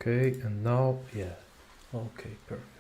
Okay, and now, yeah. Okay, perfect.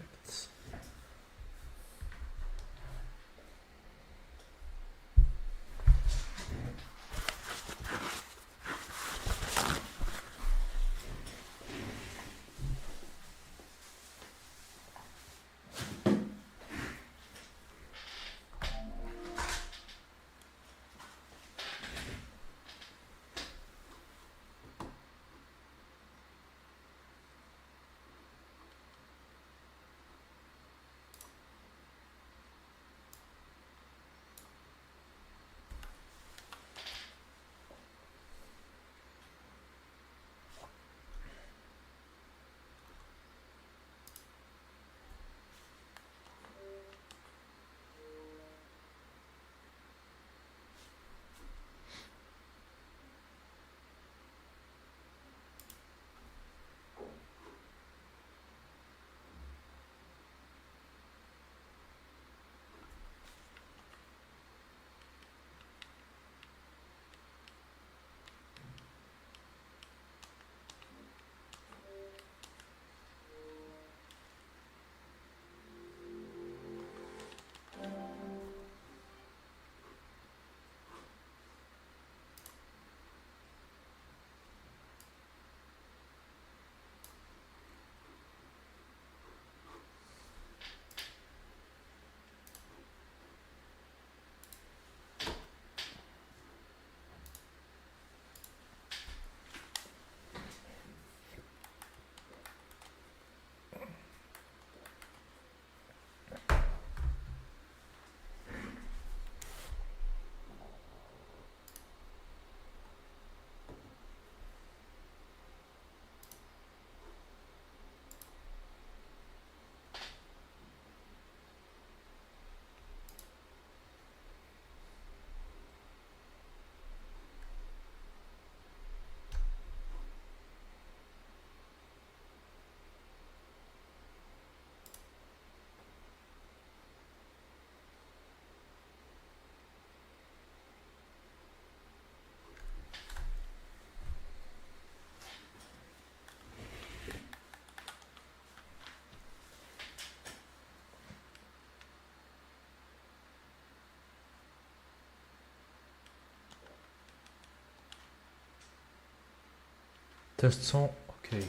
Test son, okay.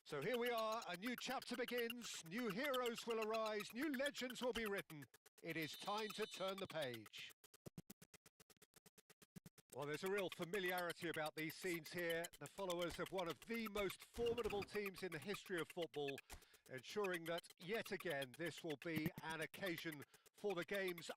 So here we are, a new chapter begins, new heroes will arise, new legends will be written. It is time to turn the page. Well, there's a real familiarity about these scenes here. The followers of one of the most formidable teams in the history of football, ensuring that yet again this will be an occasion for the game's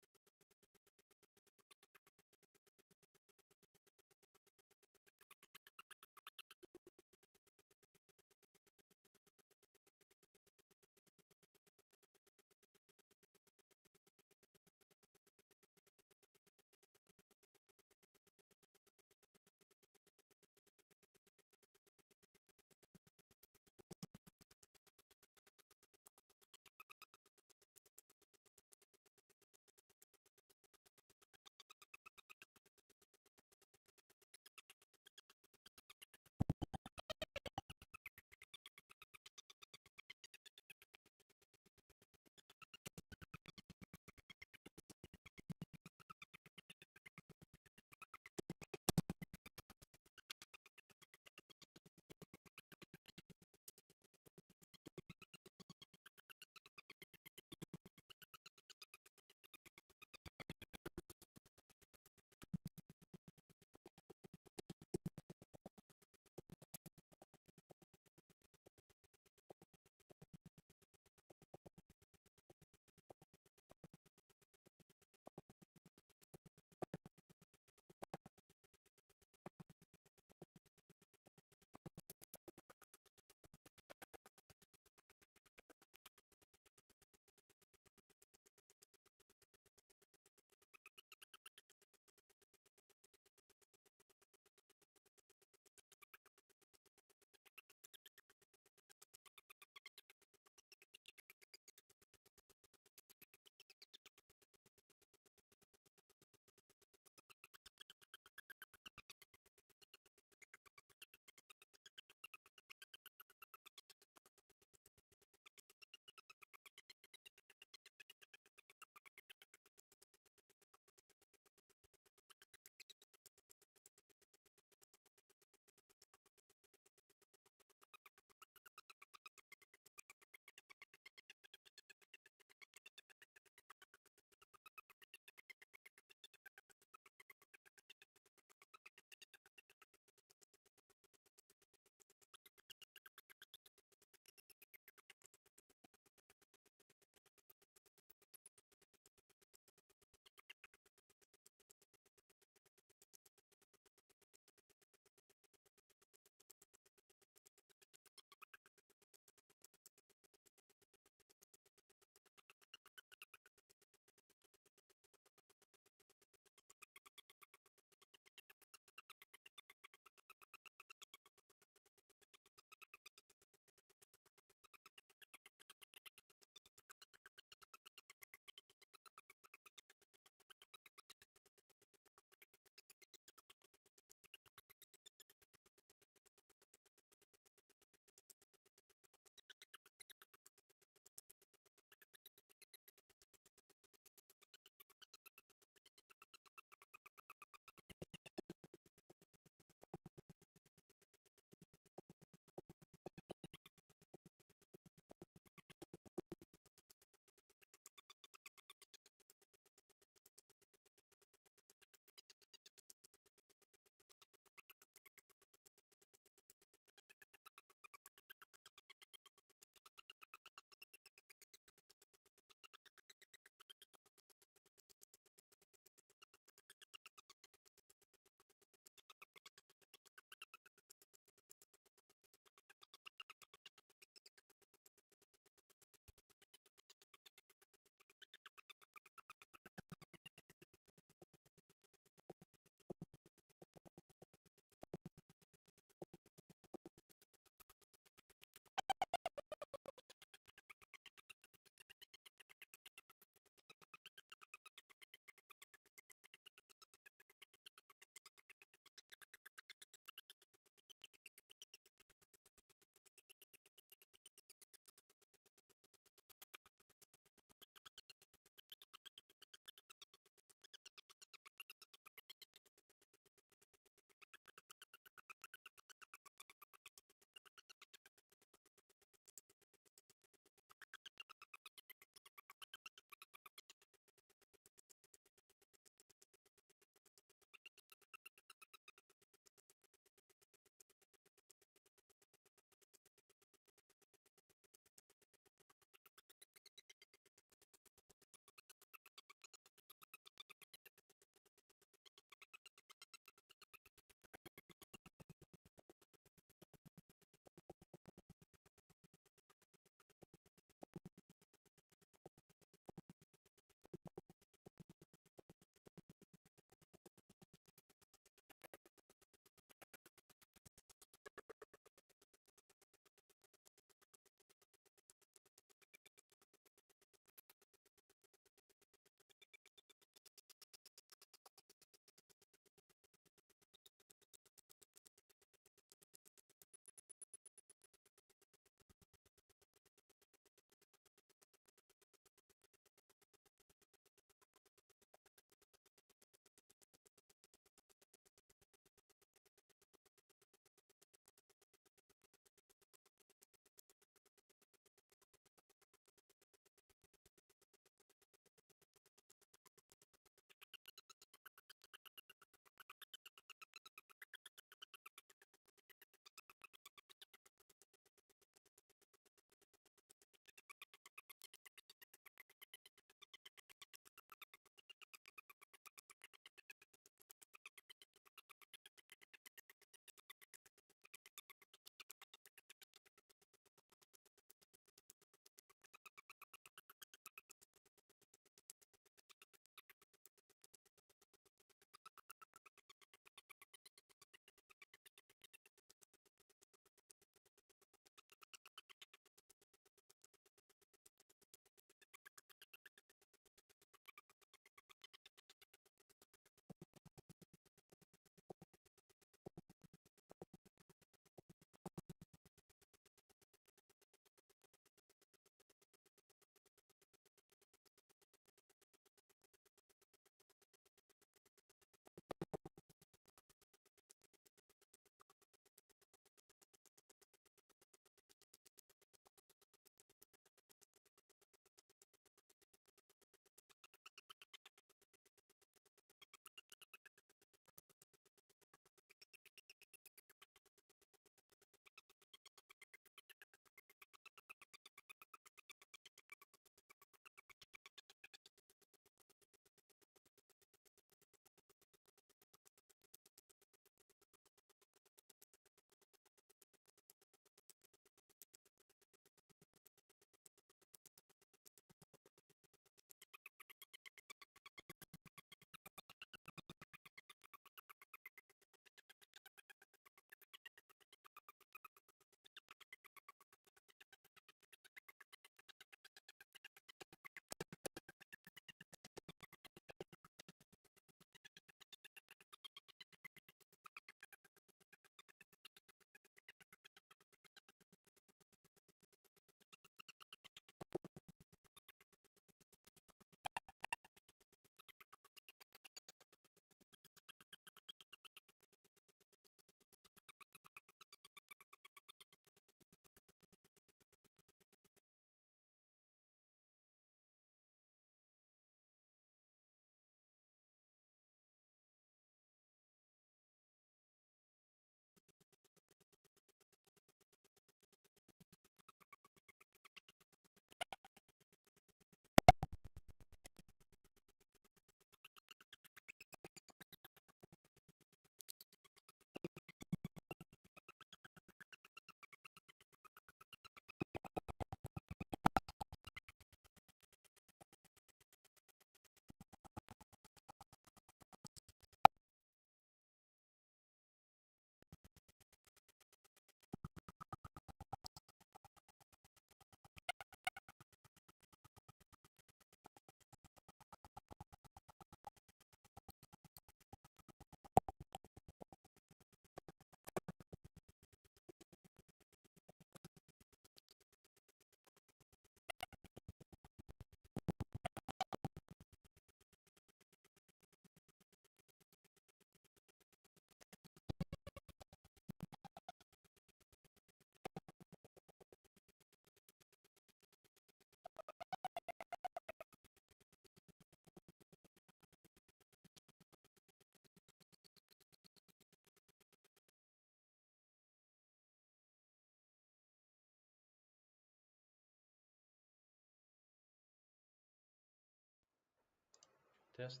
Test.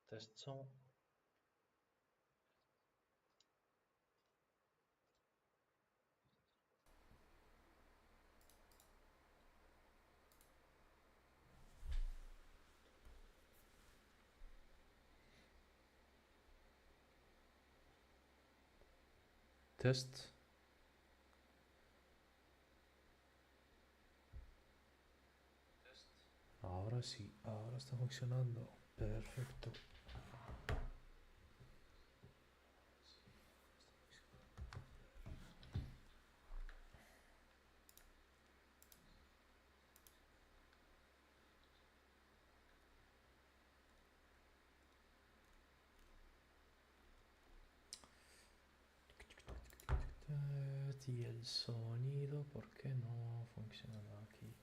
Test son. Test. Ahora sí, ahora está funcionando. Perfecto. Y el sonido, ¿por qué no funciona aquí?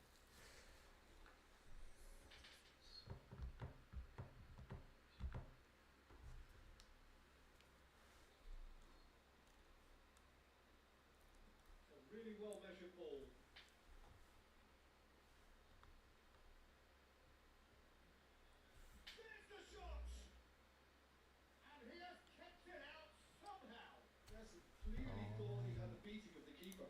A really well measured ball. There's the shot! And he has kept it out somehow. Yes, he clearly thought he had the beating of the keeper.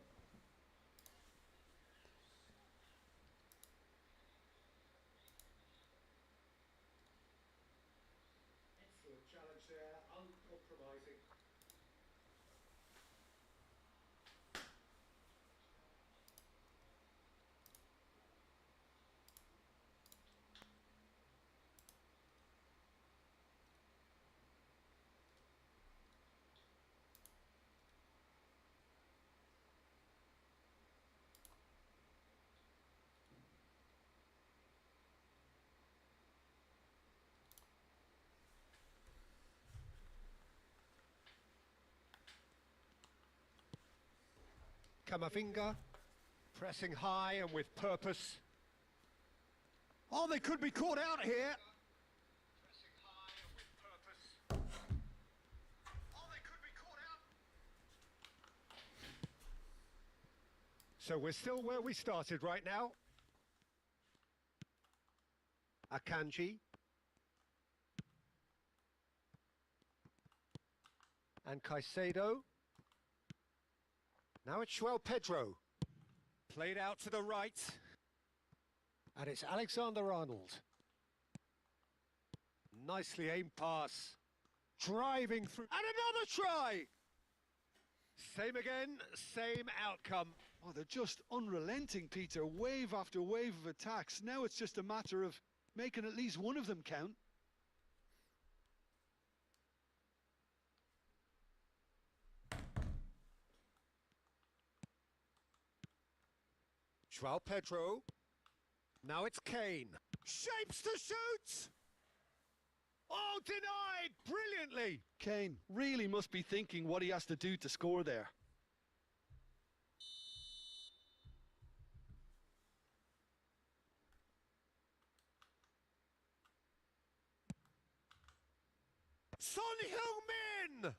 Excellent challenge there, uncompromising. Kamavinga, pressing high and with purpose. Oh, they could be caught out here. Pressing high and with purpose. Oh, they could be caught out. So we're still where we started right now. Akanji. And Caicedo. Now it's João Pedro. Played out to the right. And it's Alexander-Arnold. Nicely aimed pass. Driving through. And another try! Same again, same outcome. Oh, they're just unrelenting, Peter. Wave after wave of attacks. Now it's just a matter of making at least one of them count. João Pedro. Now it's Kane. Shapes to shoot! Oh, denied! Brilliantly! Kane really must be thinking what he has to do to score there. Son Heung-min!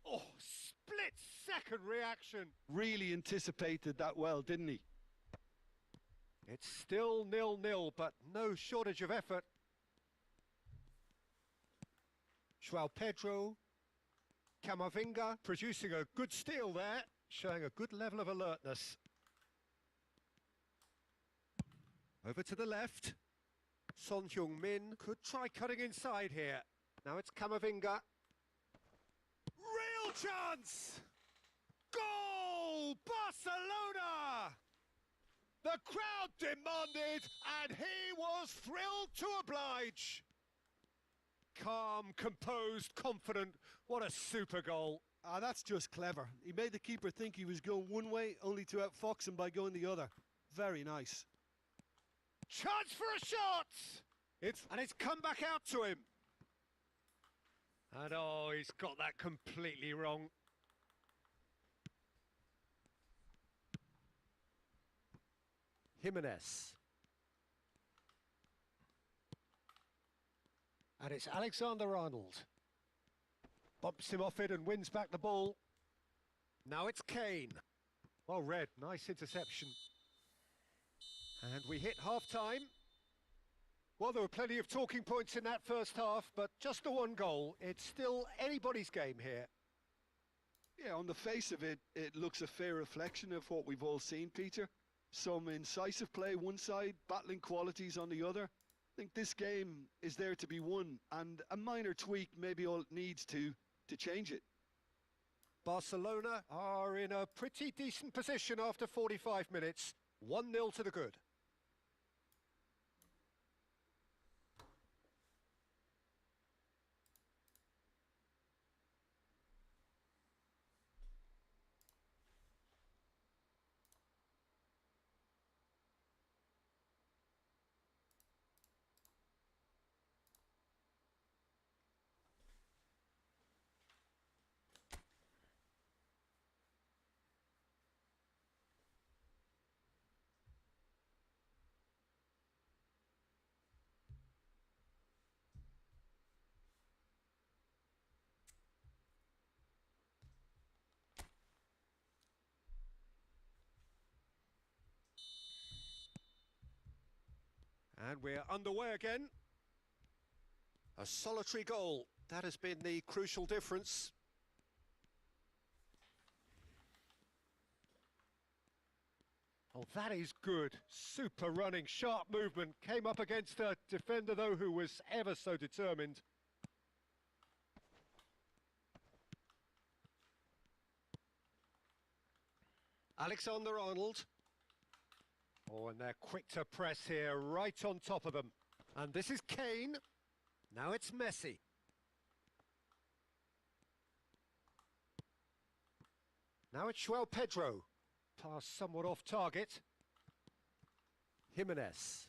Oh, split-second reaction. Really anticipated that well, didn't he? It's still 0-0, but no shortage of effort. João Pedro. Kamavinga producing a good steal there, showing a good level of alertness. Over to the left. Son Heung-min could try cutting inside here. Now it's Kamavinga. Real chance! Goal! Barcelona! The crowd demanded, and he was thrilled to oblige. Calm, composed, confident. What a super goal. Ah, that's just clever. He made the keeper think he was going one way, only to outfox him by going the other. Very nice. Chance for a shot! And it's come back out to him. And oh, he's got that completely wrong. Jimenez. And it's Alexander-Arnold. Bumps him off it and wins back the ball. Now it's Kane. Well read, nice interception. And we hit half-time. Well, there were plenty of talking points in that first half, but just the one goal. It's still anybody's game here. Yeah, on the face of it, it looks a fair reflection of what we've all seen, Peter. Some incisive play one side, battling qualities on the other. I think this game is there to be won, and a minor tweak maybe all it needs to change it. Barcelona are in a pretty decent position after 45 minutes. 1-0 to the good. And we're underway again. A solitary goal. That has been the crucial difference. Oh, that is good. Super running, sharp movement. Came up against a defender, though, who was ever so determined. Alexander-Arnold. Oh, and they're quick to press here, right on top of them. And this is Kane. Now it's Messi. Now it's João Pedro. Pass somewhat off target. Jimenez.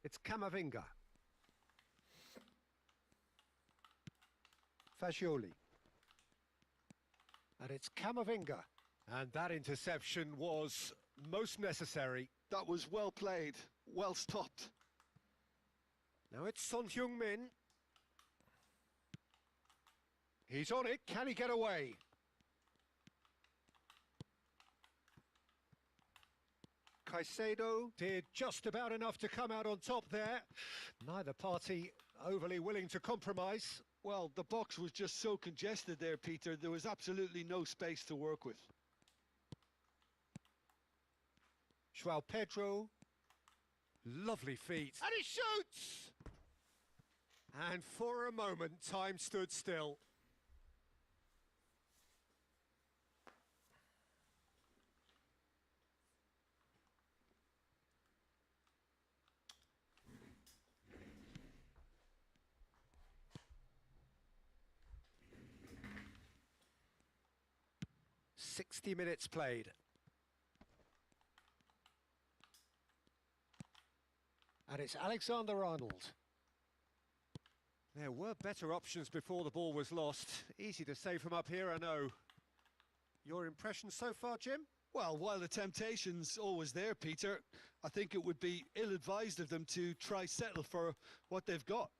It's Camavinga. Fagioli. And it's Camavinga. And that interception was most necessary. That was well played, well stopped. Now it's Son Heung-min. He's on it, can he get away? Caicedo did just about enough to come out on top there. Neither party overly willing to compromise. Well, the box was just so congested there, Peter. There was absolutely no space to work with. João Pedro. Lovely feet. And he shoots! And for a moment, time stood still. "60 minutes played. And it's Alexander-Arnold. There were better options before the ball was lost. Easy to say from up here, I know. Your impression so far, Jim? Well, while the temptation's always there, Peter, I think it would be ill-advised of them to try settle for what they've got.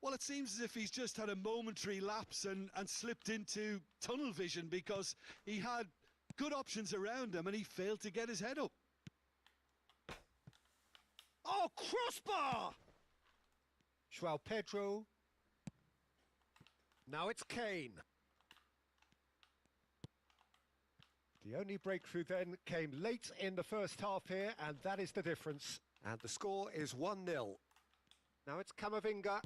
Well, it seems as if he's just had a momentary lapse and slipped into tunnel vision, because he had good options around him and he failed to get his head up. Oh, crossbar! João Pedro. Now it's Kane. The only breakthrough then came late in the first half here, and that is the difference. And the score is 1-0. Now it's Camavinga.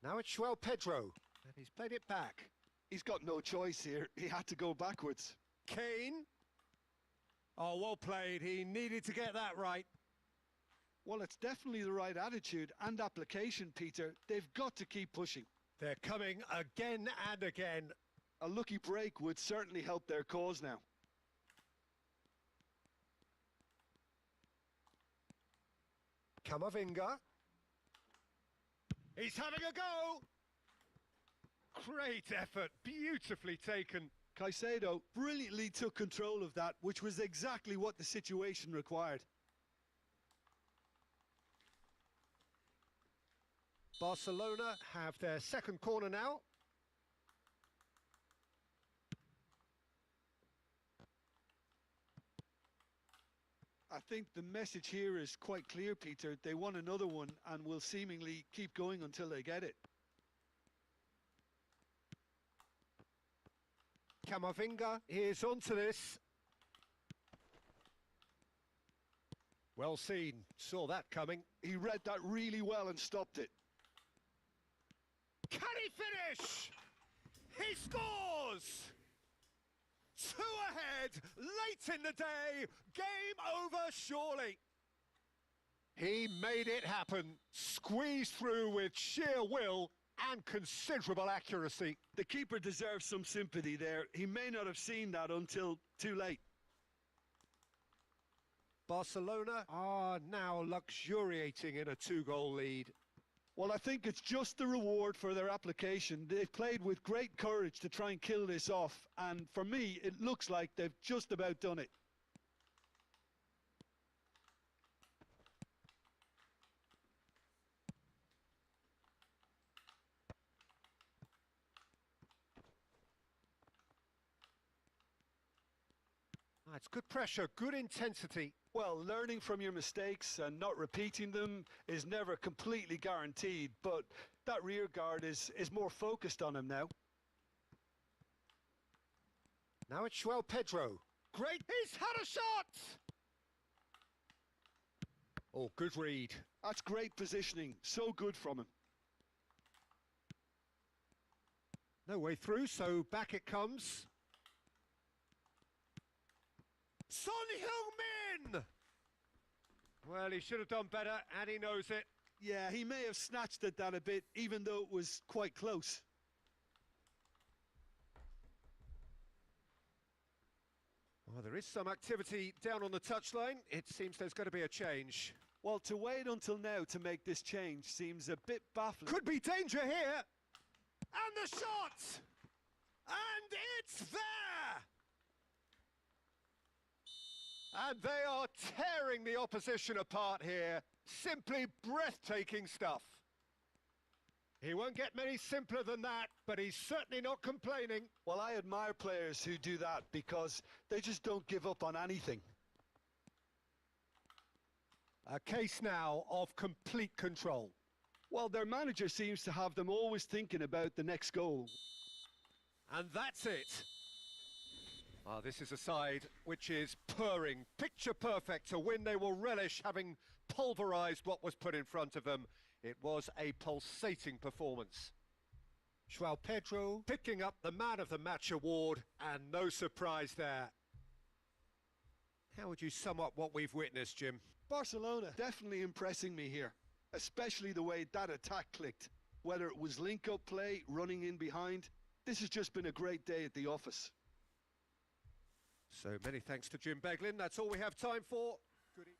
Now it's João Pedro, and he's played it back. He's got no choice here. He had to go backwards. Kane. Oh, well played. He needed to get that right. Well, it's definitely the right attitude and application, Peter. They've got to keep pushing. They're coming again and again. A lucky break would certainly help their cause now. Camavinga. He's having a go! Great effort, beautifully taken. Caicedo brilliantly took control of that, which was exactly what the situation required. Barcelona have their second corner now. I think the message here is quite clear, Peter. They want another one and will seemingly keep going until they get it. Camavinga is onto this. Well seen, saw that coming. He read that really well and stopped it. Can he finish? He scores! 2 ahead, late in the day, game over surely. He made it happen, squeezed through with sheer will and considerable accuracy. The keeper deserves some sympathy there. He may not have seen that until too late. Barcelona are now luxuriating in a 2-goal lead. Well, I think it's just the reward for their application. They've played with great courage to try and kill this off, and for me, it looks like they've just about done it. It's good pressure, good intensity. Well, learning from your mistakes and not repeating them is never completely guaranteed, but that rear guard is more focused on him now. Now it's João Pedro. Great, he's had a shot! Oh, good read. That's great positioning, so good from him. No way through, so back it comes. Son Heung-min! Well, he should have done better, and he knows it. Yeah, he may have snatched at that a bit, even though it was quite close. Well, there is some activity down on the touchline. It seems there's going to be a change. Well, to wait until now to make this change seems a bit baffling. Could be danger here! And the shot! And it's there! And they are tearing the opposition apart here. Simply breathtaking stuff. He won't get many simpler than that, but he's certainly not complaining. Well, I admire players who do that because they just don't give up on anything. A case now of complete control. Well, their manager seems to have them always thinking about the next goal. And that's it. This is a side which is purring, picture perfect, a win they will relish, having pulverised what was put in front of them. It was a pulsating performance. João Pedro picking up the Man of the Match award, and no surprise there. How would you sum up what we've witnessed, Jim? Barcelona definitely impressing me here, especially the way that attack clicked. Whether it was link-up play, running in behind, this has just been a great day at the office. So many thanks to Jim Beglin. That's all we have time for. Good evening.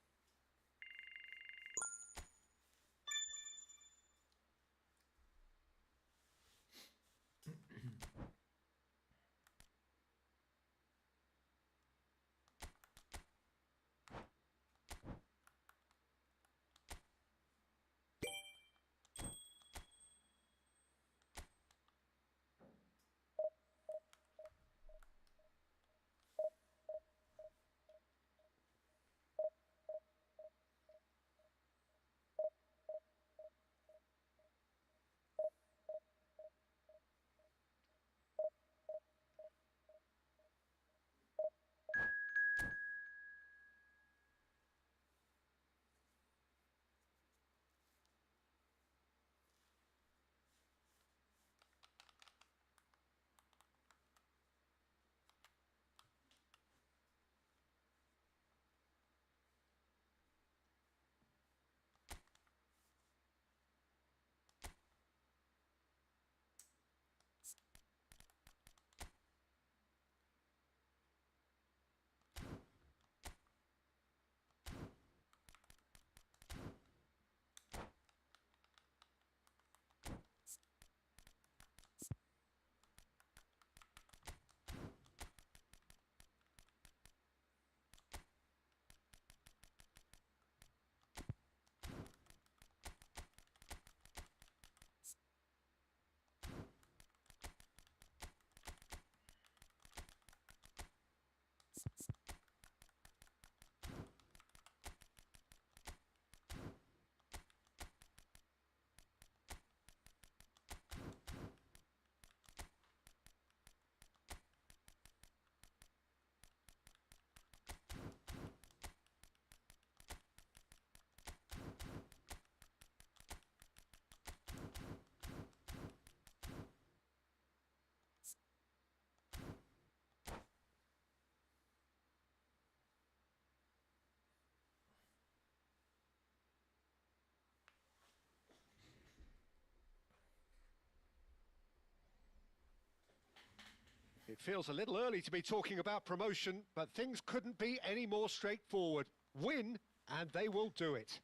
It feels a little early to be talking about promotion, but things couldn't be any more straightforward. Win, and they will do it.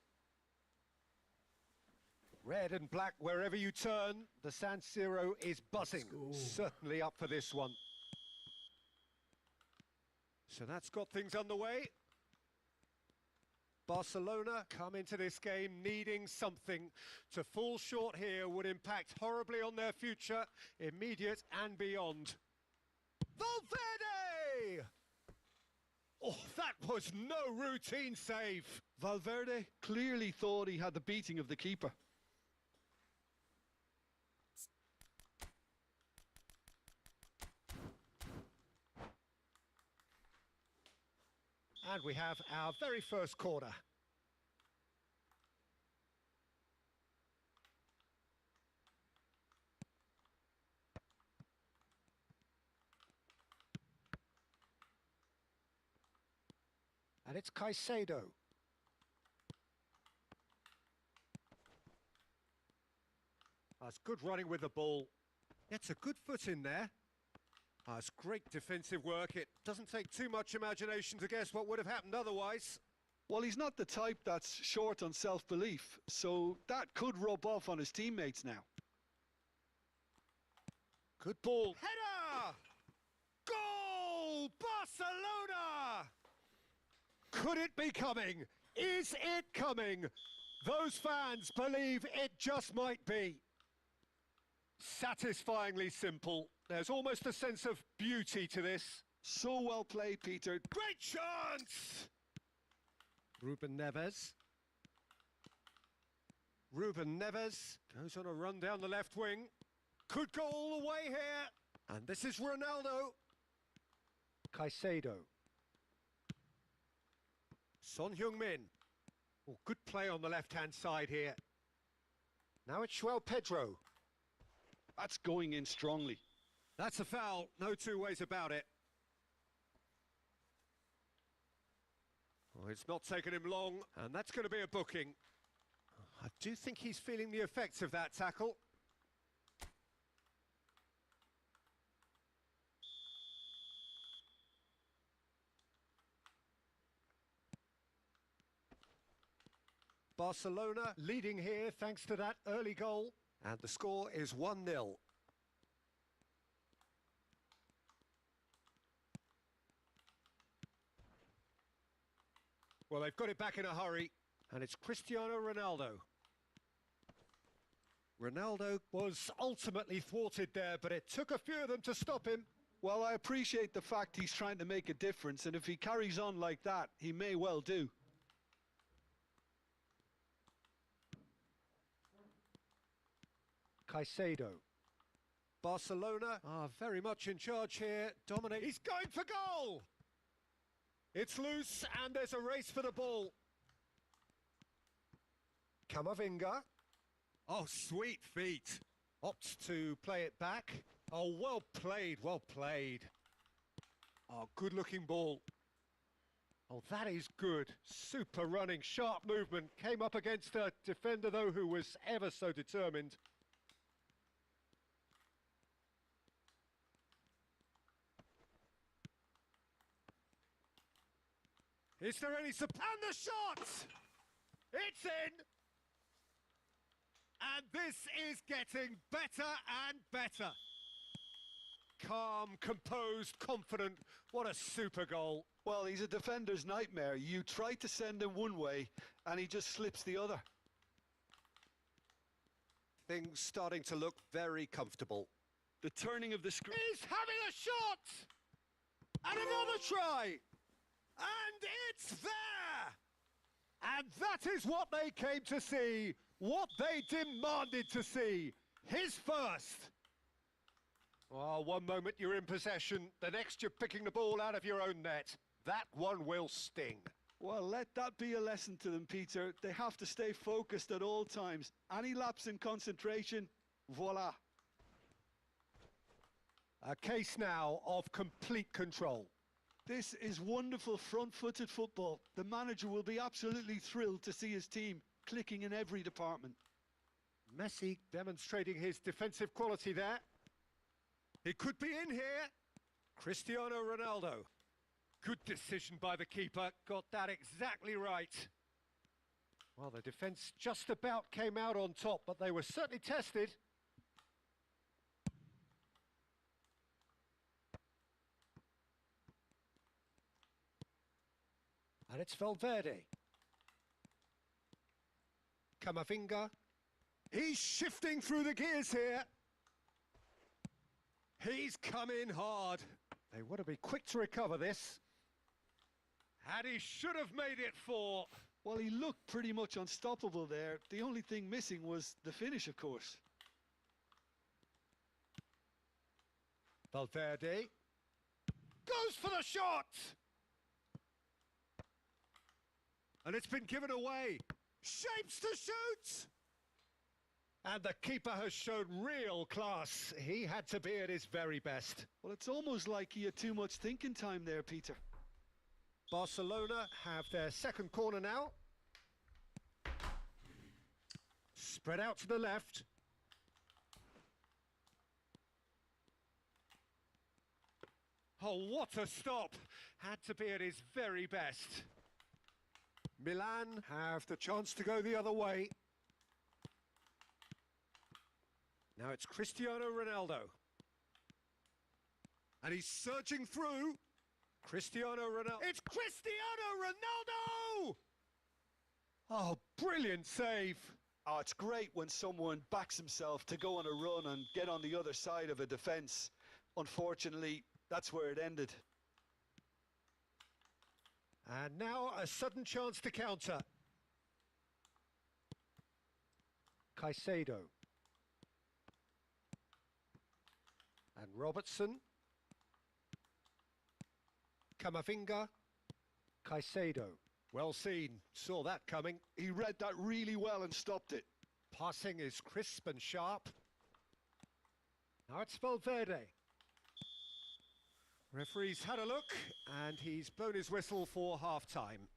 Red and black wherever you turn, the San Siro is buzzing. Certainly up for this one. So that's got things underway. Barcelona come into this game needing something. To fall short here would impact horribly on their future, immediate and beyond. Valverde! Oh, that was no routine save. Valverde clearly thought he had the beating of the keeper. And we have our very first corner. And it's Caicedo. That's good running with the ball. Gets a good foot in there. That's great defensive work. It doesn't take too much imagination to guess what would have happened otherwise. Well, he's not the type that's short on self-belief, so that could rub off on his teammates now. Good ball. Header! Goal! Barcelona! Could it be coming? Is it coming? Those fans believe it just might be. Satisfyingly simple. There's almost a sense of beauty to this. So well played, Peter. Great chance! Ruben Neves. Ruben Neves goes on a run down the left wing. Could go all the way here. And this is Ronaldo. Caicedo. Son Heung-min. Oh, good play on the left-hand side here. Now it's João Pedro. That's going in strongly. That's a foul, no two ways about it. Oh, it's not taken him long, and that's going to be a booking. I do think he's feeling the effects of that tackle. Barcelona leading here thanks to that early goal, and the score is 1-0. Well, they've got it back in a hurry, and it's Cristiano Ronaldo. Ronaldo was ultimately thwarted there, but it took a few of them to stop him. Well, I appreciate the fact he's trying to make a difference, and if he carries on like that, he may well do. Caicedo. Barcelona are very much in charge here. Dominate. He's going for goal! It's loose, and there's a race for the ball. Camavinga. Oh, sweet feet. Opts to play it back. Oh, well played, well played. Oh, good-looking ball. Oh, that is good. Super running, sharp movement. Came up against a defender, though, who was ever so determined. Is there any and the shot! It's in! And this is getting better and better. Calm, composed, confident. What a super goal. Well, he's a defender's nightmare. You try to send him one way, and he just slips the other. Things starting to look very comfortable. The turning of the screen. He's having a shot! And another try! And it's there! And that is what they came to see, what they demanded to see. His first. Oh, one moment you're in possession, the next you're picking the ball out of your own net. That one will sting. Well, let that be a lesson to them, Peter. They have to stay focused at all times. Any lapse in concentration, voila. A case now of complete control. This is wonderful front-footed football. The manager will be absolutely thrilled to see his team clicking in every department. Messi demonstrating his defensive quality there. He could be in here. Cristiano Ronaldo. Good decision by the keeper, got that exactly right. Well, the defence just about came out on top, but they were certainly tested. And it's Valverde. Camavinga. He's shifting through the gears here. He's come in hard. They want to be quick to recover this. And he should have made it 4. Well, he looked pretty much unstoppable there. The only thing missing was the finish, of course. Valverde goes for the shot! And it's been given away. Shapes to shoot! And the keeper has shown real class. He had to be at his very best. Well, it's almost like he had too much thinking time there, Peter. Barcelona have their second corner now. Spread out to the left. Oh, what a stop! Had to be at his very best. Milan have the chance to go the other way. Now it's Cristiano Ronaldo. And he's surging through. Cristiano Ronaldo. It's Cristiano Ronaldo! Oh, brilliant save. Oh, it's great when someone backs himself to go on a run and get on the other side of a defence. Unfortunately, that's where it ended. And now a sudden chance to counter. Caicedo. And Robertson. Camavinga. Caicedo. Well seen. Saw that coming. He read that really well and stopped it. Passing is crisp and sharp. Now it's Valverde. Referee's had a look and he's blown his whistle for half-time.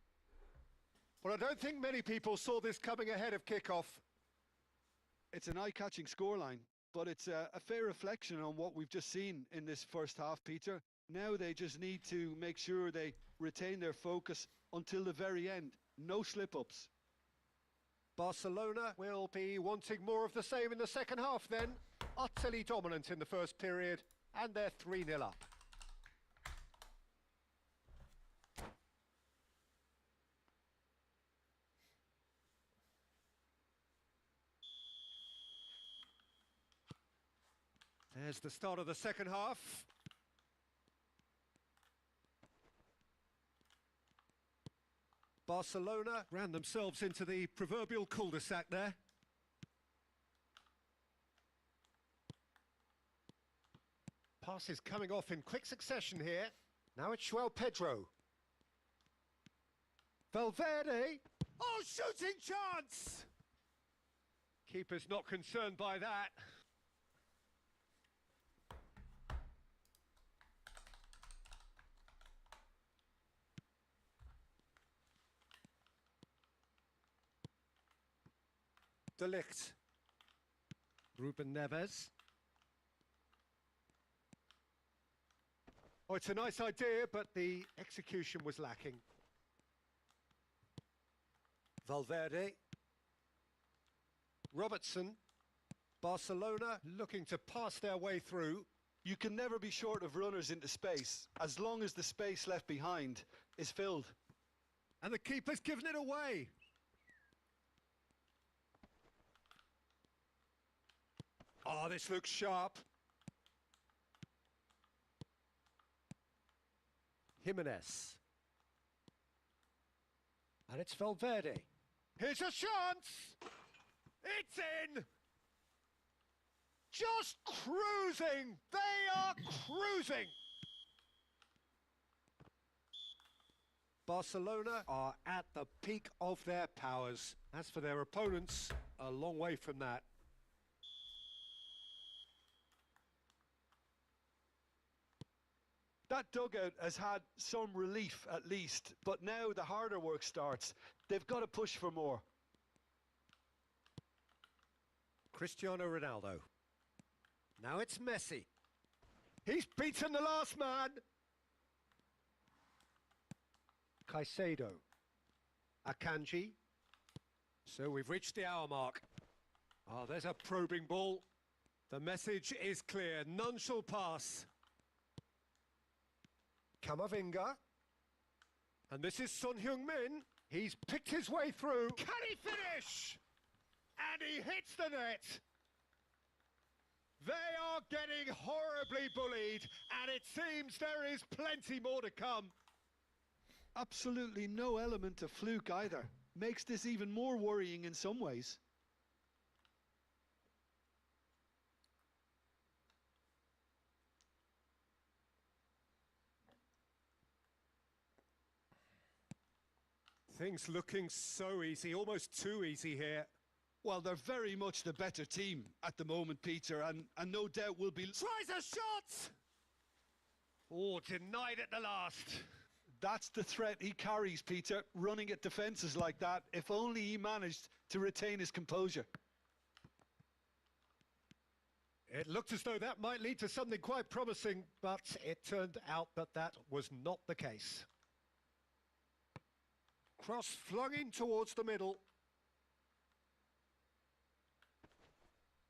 Well, I don't think many people saw this coming ahead of kick-off. It's an eye-catching scoreline, but it's a fair reflection on what we've just seen in this first half, Peter. Now they just need to make sure they retain their focus until the very end. No slip-ups. Barcelona will be wanting more of the same in the second half then. Utterly dominant in the first period, and they're 3-0 up. There's the start of the second half. Barcelona ran themselves into the proverbial cul-de-sac there. Passes coming off in quick succession here. Now it's João Pedro. Valverde. Oh, shooting chance! Keeper's not concerned by that. De Ligt. Ruben Neves. Oh, it's a nice idea, but the execution was lacking. Valverde. Robertson. Barcelona looking to pass their way through. You can never be short of runners into space, as long as the space left behind is filled. And the keeper's given it away. Oh, this looks sharp. Jimenez. And it's Valverde. Here's a chance! It's in! Just cruising! They are cruising! Barcelona are at the peak of their powers. As for their opponents, a long way from that. That dugout has had some relief at least, but now the harder work starts. They've got to push for more. Cristiano Ronaldo. Now it's Messi. He's beaten the last man. Caicedo. Akanji. So we've reached the hour mark. Oh, there's a probing ball. The message is clear. None shall pass. Kamavinga. And this is Son Heung-min. He's picked his way through. Can he finish? And he hits the net. They are getting horribly bullied, and it seems there is plenty more to come. Absolutely no element of fluke either. Makes this even more worrying in some ways. Things looking so easy, almost too easy here. Well, they're very much the better team at the moment, Peter, and no doubt will be... Tries a shot! Oh, denied at the last. That's the threat he carries, Peter, running at defences like that. If only he managed to retain his composure. It looked as though that might lead to something quite promising, but it turned out that that was not the case. Cross flung in towards the middle.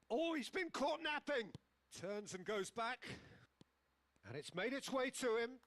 Oh, he's been caught napping. Turns and goes back. And it's made its way to him.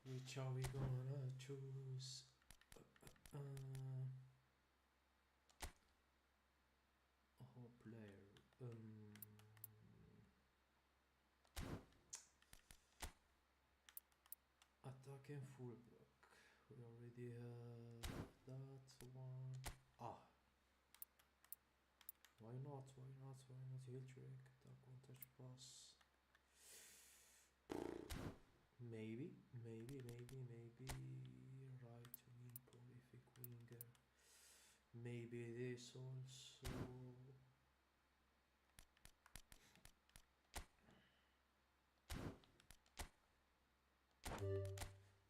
Which are we gonna choose? Oh, player. Attack and fullback. We already have that one. Ah. Why not? Why not? Why not? Lyexxrg. Attack one touch pass. Maybe right wing, prolific winger. Maybe this also.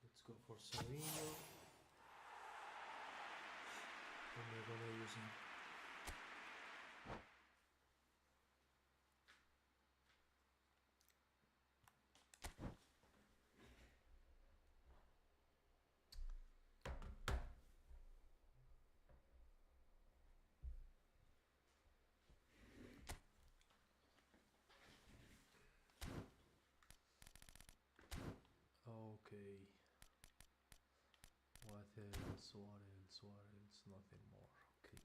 Let's go for Savinho. And we're gonna use him. Okay. What else? Nothing more. Okay.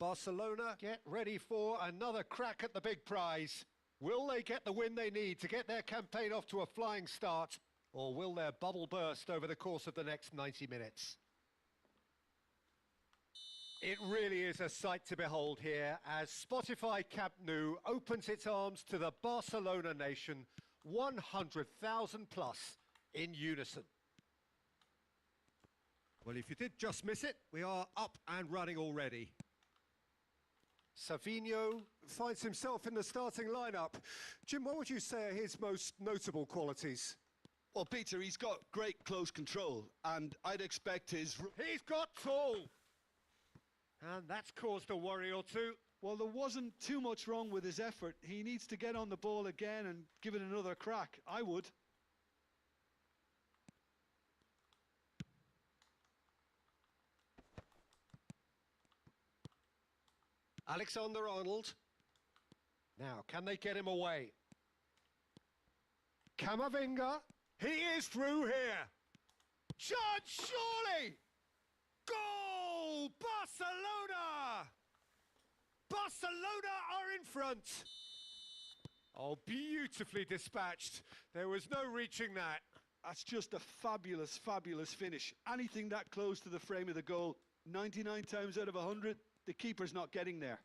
Barcelona get ready for another crack at the big prize. Will they get the win they need to get their campaign off to a flying start, or will their bubble burst over the course of the next 90 minutes? It really is a sight to behold here as Spotify Camp Nou opens its arms to the Barcelona nation, 100,000 plus in unison. Well, if you did just miss it, we are up and running already. Savinho finds himself in the starting lineup. Jim, what would you say are his most notable qualities? Well, Peter, he's got great close control, and I'd expect his... He's got tall! And that's caused a worry or two. Well, there wasn't too much wrong with his effort. He needs to get on the ball again and give it another crack. I would. Alexander-Arnold. Now, can they get him away? Camavinga. He is through here. Chance, surely! Goal! Barcelona! Barcelona are in front. Oh, beautifully dispatched. There was no reaching that. That's just a fabulous, fabulous finish. Anything that close to the frame of the goal, 99 times out of 100, the keeper's not getting there.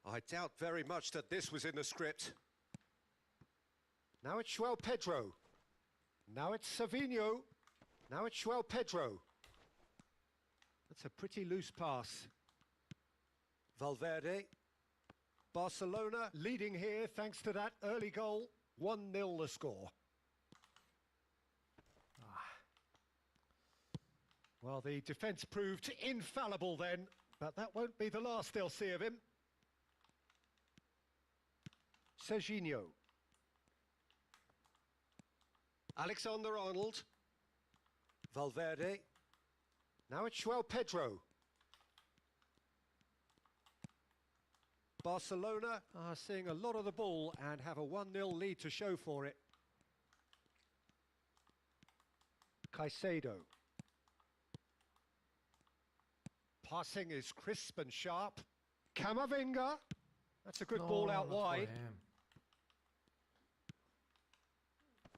I doubt very much that this was in the script. Now it's João Pedro. Now it's Savinho. Now it's João Pedro. That's a pretty loose pass. Valverde. Barcelona leading here thanks to that early goal. 1-0 the score. Well, the defence proved infallible then, but that won't be the last they'll see of him. Serginho. Alexander-Arnold. Valverde. Now it's João Pedro. Barcelona are seeing a lot of the ball and have a 1-0 lead to show for it. Caicedo. Passing is crisp and sharp. Camavinga. That's a good ball out wide.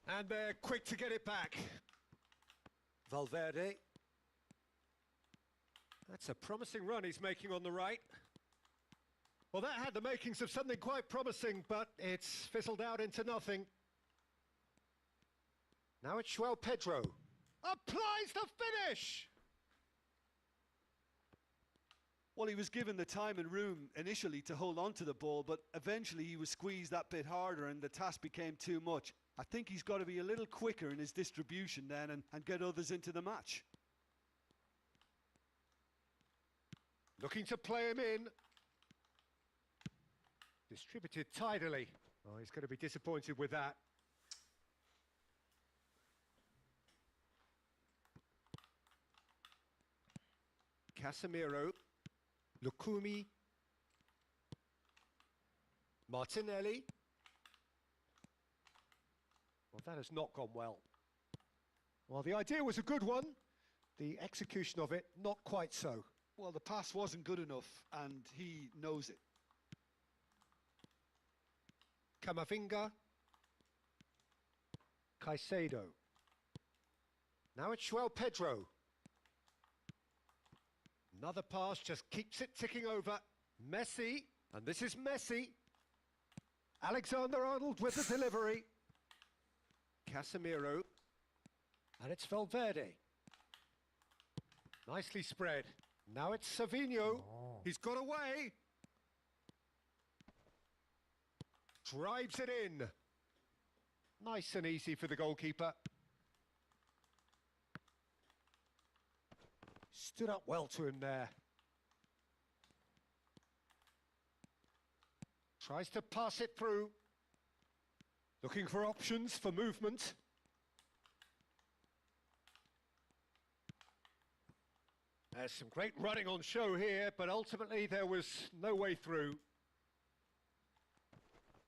And they're quick to get it back. Valverde. That's a promising run he's making on the right. Well, that had the makings of something quite promising, but it's fizzled out into nothing. Now it's João Pedro. Applies the finish! Well, he was given the time and room initially to hold on to the ball, but eventually he was squeezed that bit harder and the task became too much. I think he's got to be a little quicker in his distribution then and get others into the match. Looking to play him in. Distributed tidily. Oh, he's going to be disappointed with that. Casemiro. Lukumi. Martinelli. Well, that has not gone well. Well, the idea was a good one. The execution of it, not quite so. Well, the pass wasn't good enough, and he knows it. Camavinga. Caicedo. Now it's João Pedro. Another pass just keeps it ticking over. Messi. And this is Messi. Alexander-Arnold with the delivery. Casemiro. And it's Valverde. Nicely spread. Now it's Savinho. Oh. He's got away. Drives it in. Nice and easy for the goalkeeper. Stood up well to him there. Tries to pass it through. Looking for options for movement. There's some great running on show here, but ultimately there was no way through.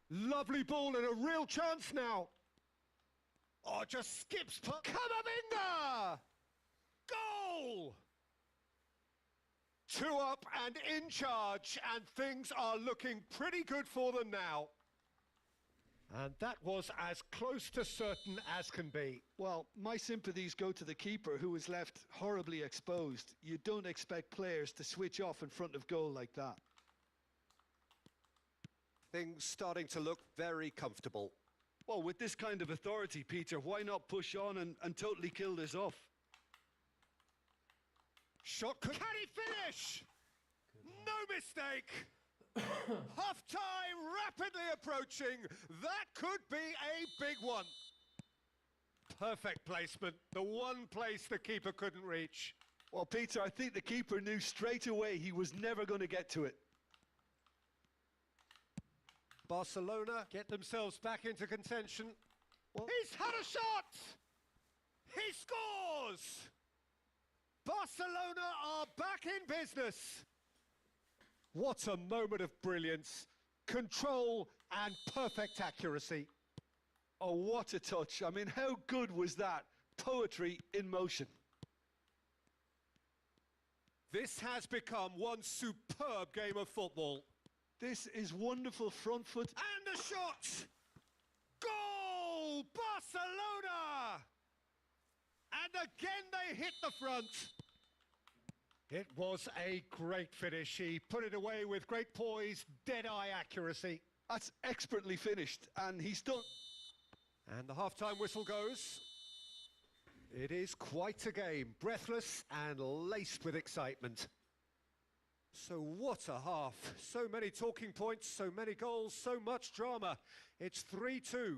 Lovely ball and a real chance now. Oh, just skips. Camavinga! Goal! 2 up and in charge, and things are looking pretty good for them now. And that was as close to certain as can be. Well, my sympathies go to the keeper, who was left horribly exposed. You don't expect players to switch off in front of goal like that. Things starting to look very comfortable. Well, with this kind of authority, Peter, why not push on and totally kill this off? Shot, can he finish? No mistake. Half-time rapidly approaching. That could be a big one. Perfect placement. The one place the keeper couldn't reach. Well, Peter, I think the keeper knew straight away he was never going to get to it. Barcelona get themselves back into contention. Well, he's had a shot! He scores! Barcelona are back in business. What a moment of brilliance, control and perfect accuracy. Oh, what a touch. I mean, how good was that? Poetry in motion. This has become one superb game of football. This is wonderful front foot. And the shot! Goal! Barcelona! And again they hit the front. It was a great finish. He put it away with great poise, dead-eye accuracy. That's expertly finished, and he's done. And the half-time whistle goes. It is quite a game, breathless and laced with excitement. So what a half. So many talking points, so many goals, so much drama. It's 3-2.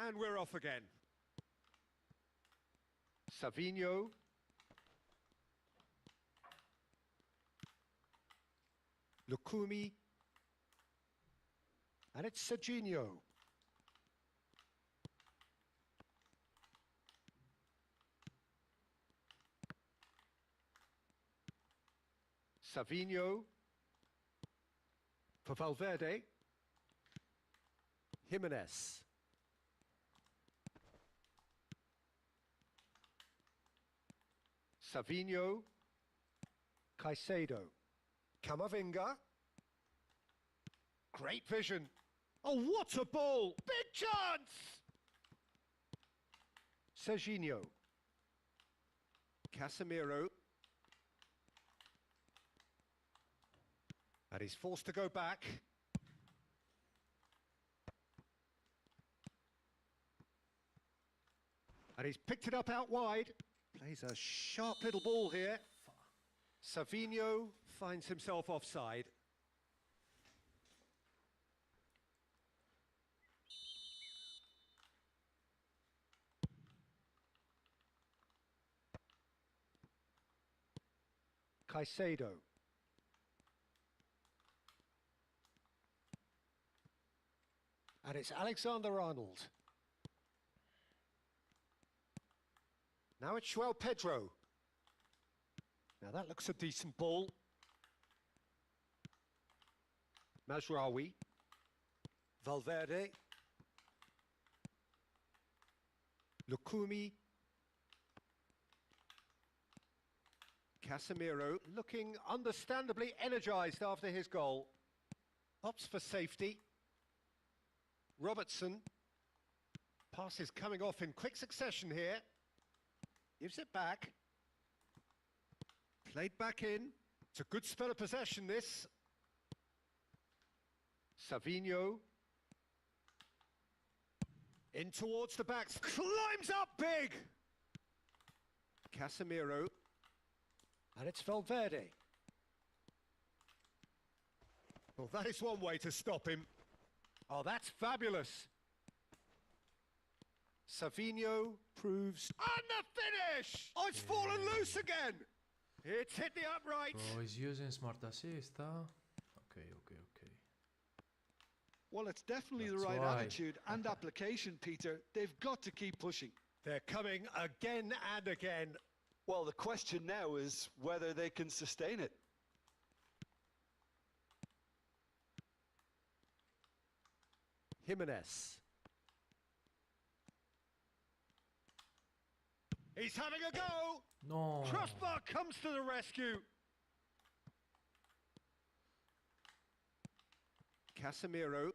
And we're off again. Savinho. Lukumi. And it's Serginho. Savinho. For Valverde. Jimenez. Savinho, Caicedo, Camavinga, great vision. Oh, what a ball! Big chance! Serginho, Casemiro, and he's forced to go back. And he's picked it up out wide. Plays a sharp little ball here. Savinho finds himself offside. Caicedo. And it's Alexander-Arnold. Now it's João Pedro. Now that looks a decent ball. Mazraoui. Valverde. Lukumi. Casemiro looking understandably energised after his goal. Opts for safety. Robertson. Passes coming off in quick succession here. Gives it back. Played back in. It's a good spell of possession, this. Savinho. In towards the backs. Climbs up big! Casemiro. And it's Valverde. Well, that is one way to stop him. Oh, that's fabulous. Savinho proves... And the finish! Oh, it's fallen loose again! It's hit the upright! Bro, he's using smart assist, huh? Okay. Well, it's definitely That's the right why. attitude and application, Peter. They've got to keep pushing. They're coming again and again. Well, the question now is whether they can sustain it. Jimenez. He's having a go! No. Crossbar comes to the rescue. Casemiro.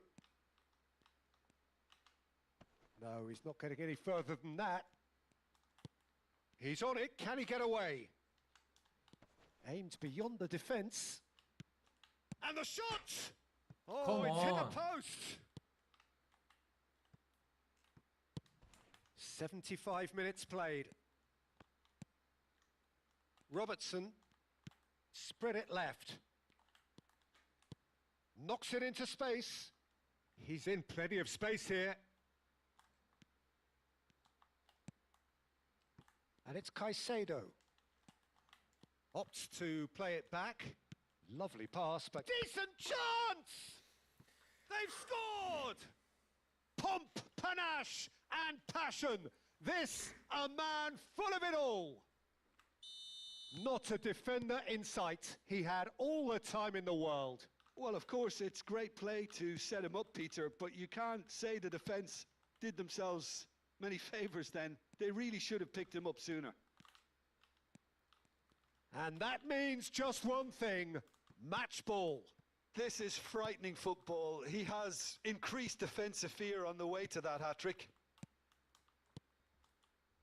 No, he's not getting any further than that. He's on it. Can he get away? Aimed beyond the defence. And the shot! Oh, Come it's hit on. the post. 75 minutes played. Robertson spread it left. Knocks it into space. He's in plenty of space here. And it's Caicedo. Opts to play it back. Lovely pass, but decent chance! They've scored! Pomp, panache, and passion. This, a man full of it all. Not a defender in sight. He had all the time in the world. Well, of course, it's great play to set him up, Peter, but you can't say the defence did themselves many favours then. They really should have picked him up sooner. And that means just one thing, match ball. This is frightening football. He has increased defensive fear on the way to that hat-trick.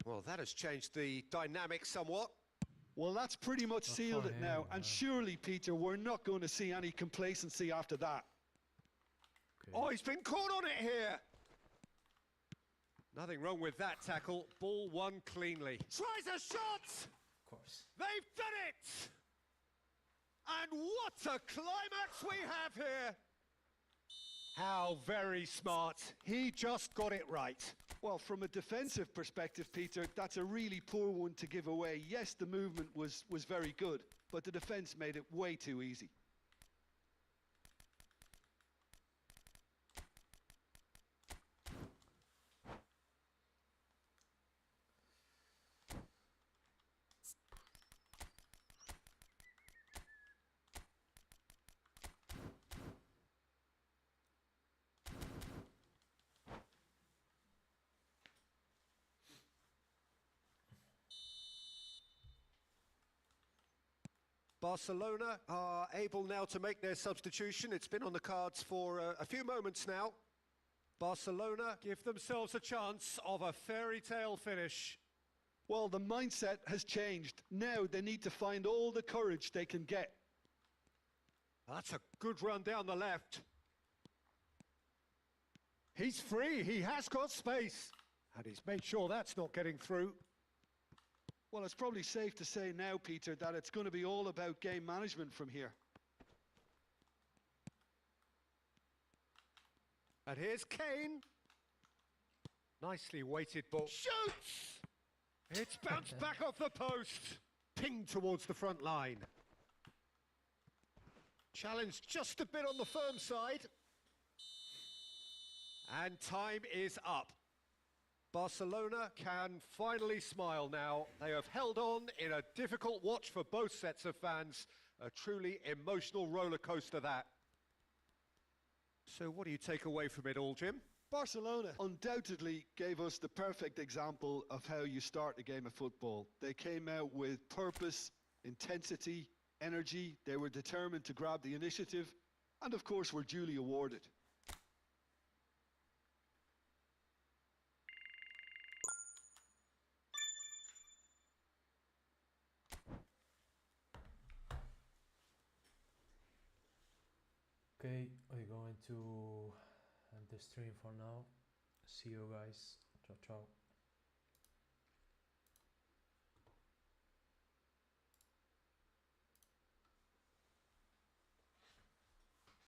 Well, that has changed the dynamic somewhat. Well, that's pretty much sealed for it now. him, And surely, Peter, we're not going to see any complacency after that. Okay. Oh, he's been caught on it here. Nothing wrong with that tackle. Ball won cleanly. Tries a shot! Of course. They've done it! And what a climax we have here! How very smart. He just got it right. Well, from a defensive perspective, Peter, that's a really poor one to give away. Yes, the movement was very good, but the defence made it way too easy. Barcelona are able now to make their substitution. It's been on the cards for a few moments now. Barcelona give themselves a chance of a fairy tale finish. Well, the mindset has changed. Now they need to find all the courage they can get. That's a good run down the left. He's free, he has got space. And he's made sure that's not getting through. Well, it's probably safe to say now, Peter, that it's going to be all about game management from here. And here's Kane. Nicely weighted ball. Shoots! It's bounced back off the post. Pinged towards the front line. Challenge just a bit on the firm side. And time is up. Barcelona can finally smile now. They have held on in a difficult watch for both sets of fans. A truly emotional roller coaster that. So what do you take away from it all, Jim? Barcelona undoubtedly gave us the perfect example of how you start a game of football. They came out with purpose, intensity, energy. They were determined to grab the initiative, and of course were duly awarded. Okay, we're going to end the stream for now. See you guys. Ciao, ciao.